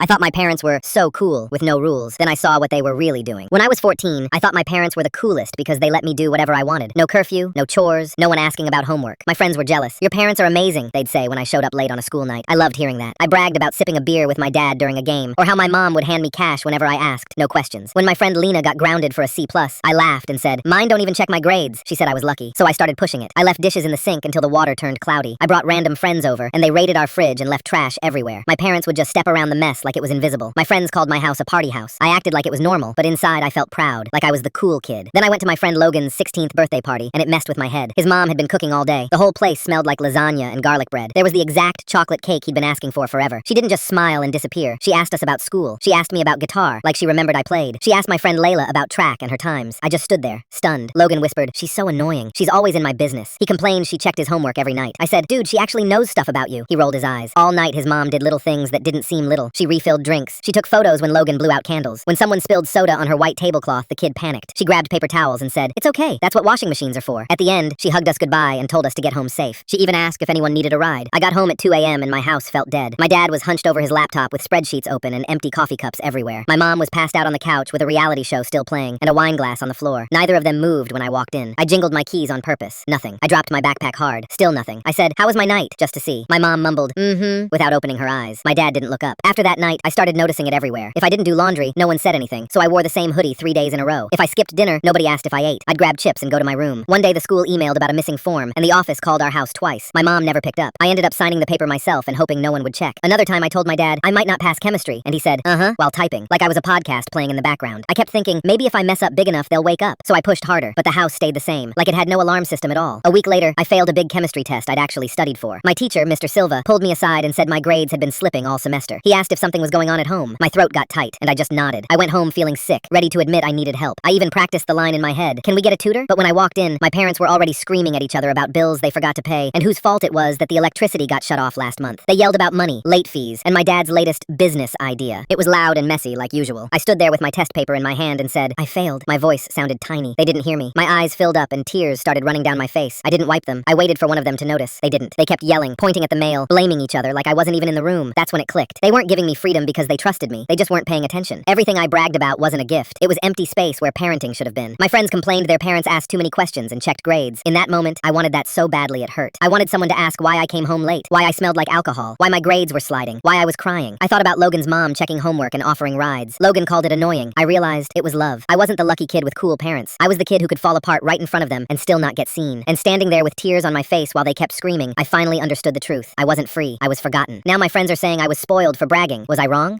I thought my parents were so cool with no rules. Then I saw what they were really doing. When I was 14, I thought my parents were the coolest because they let me do whatever I wanted. No curfew, no chores, no one asking about homework. My friends were jealous. Your parents are amazing, they'd say when I showed up late on a school night. I loved hearing that. I bragged about sipping a beer with my dad during a game, or how my mom would hand me cash whenever I asked. No questions. When my friend Lena got grounded for a C+, I laughed and said, "Mine don't even check my grades." She said I was lucky, so I started pushing it. I left dishes in the sink until the water turned cloudy. I brought random friends over, and they raided our fridge and left trash everywhere. My parents would just step around the mess like it was invisible. My friends called my house a party house. I acted like it was normal, but inside I felt proud, like I was the cool kid. Then I went to my friend Logan's 16th birthday party, and it messed with my head. His mom had been cooking all day. The whole place smelled like lasagna and garlic bread. There was the exact chocolate cake he'd been asking for forever. She didn't just smile and disappear. She asked us about school. She asked me about guitar, like she remembered I played. She asked my friend Layla about track and her times. I just stood there, stunned. Logan whispered, "She's so annoying. She's always in my business." He complained she checked his homework every night. I said, "Dude, she actually knows stuff about you." He rolled his eyes. All night his mom did little things that didn't seem little. She refilled drinks. She took photos when Logan blew out candles. When someone spilled soda on her white tablecloth, the kid panicked. She grabbed paper towels and said, "It's okay. That's what washing machines are for." At the end, she hugged us goodbye and told us to get home safe. She even asked if anyone needed a ride. I got home at 2 a.m. and my house felt dead. My dad was hunched over his laptop with spreadsheets open and empty coffee cups everywhere. My mom was passed out on the couch with a reality show still playing and a wine glass on the floor. Neither of them moved when I walked in. I jingled my keys on purpose. Nothing. I dropped my backpack hard. Still nothing. I said, "How was my night?" just to see. My mom mumbled, without opening her eyes. My dad didn't look up. After that night, I started noticing it everywhere. If I didn't do laundry, no one said anything, so I wore the same hoodie 3 days in a row. If I skipped dinner, nobody asked if I ate. I'd grab chips and go to my room. One day the school emailed about a missing form, and the office called our house twice. My mom never picked up. I ended up signing the paper myself and hoping no one would check. Another time I told my dad I might not pass chemistry, and he said, while typing, like I was a podcast playing in the background. I kept thinking, maybe if I mess up big enough, they'll wake up. So I pushed harder, but the house stayed the same, like it had no alarm system at all. A week later, I failed a big chemistry test I'd actually studied for. My teacher, Mr. Silva, pulled me aside and said my grades had been slipping all semester. He asked if something was going on at home. My throat got tight, and I just nodded. I went home feeling sick, ready to admit I needed help. I even practiced the line in my head, "Can we get a tutor?" But when I walked in, my parents were already screaming at each other about bills they forgot to pay, and whose fault it was that the electricity got shut off last month. They yelled about money, late fees, and my dad's latest business idea. It was loud and messy, like usual. I stood there with my test paper in my hand and said, "I failed." My voice sounded tiny. They didn't hear me. My eyes filled up and tears started running down my face. I didn't wipe them. I waited for one of them to notice. They didn't. They kept yelling, pointing at the mail, blaming each other like I wasn't even in the room. That's when it clicked. They weren't giving me freedom because they trusted me. They just weren't paying attention. Everything I bragged about wasn't a gift. It was empty space where parenting should have been. My friends complained their parents asked too many questions and checked grades. In that moment, I wanted that so badly it hurt. I wanted someone to ask why I came home late, why I smelled like alcohol, why my grades were sliding, why I was crying. I thought about Logan's mom checking homework and offering rides. Logan called it annoying. I realized it was love. I wasn't the lucky kid with cool parents. I was the kid who could fall apart right in front of them and still not get seen. And standing there with tears on my face while they kept screaming, I finally understood the truth. I wasn't free. I was forgotten. Now my friends are saying I was spoiled for bragging. Was I wrong?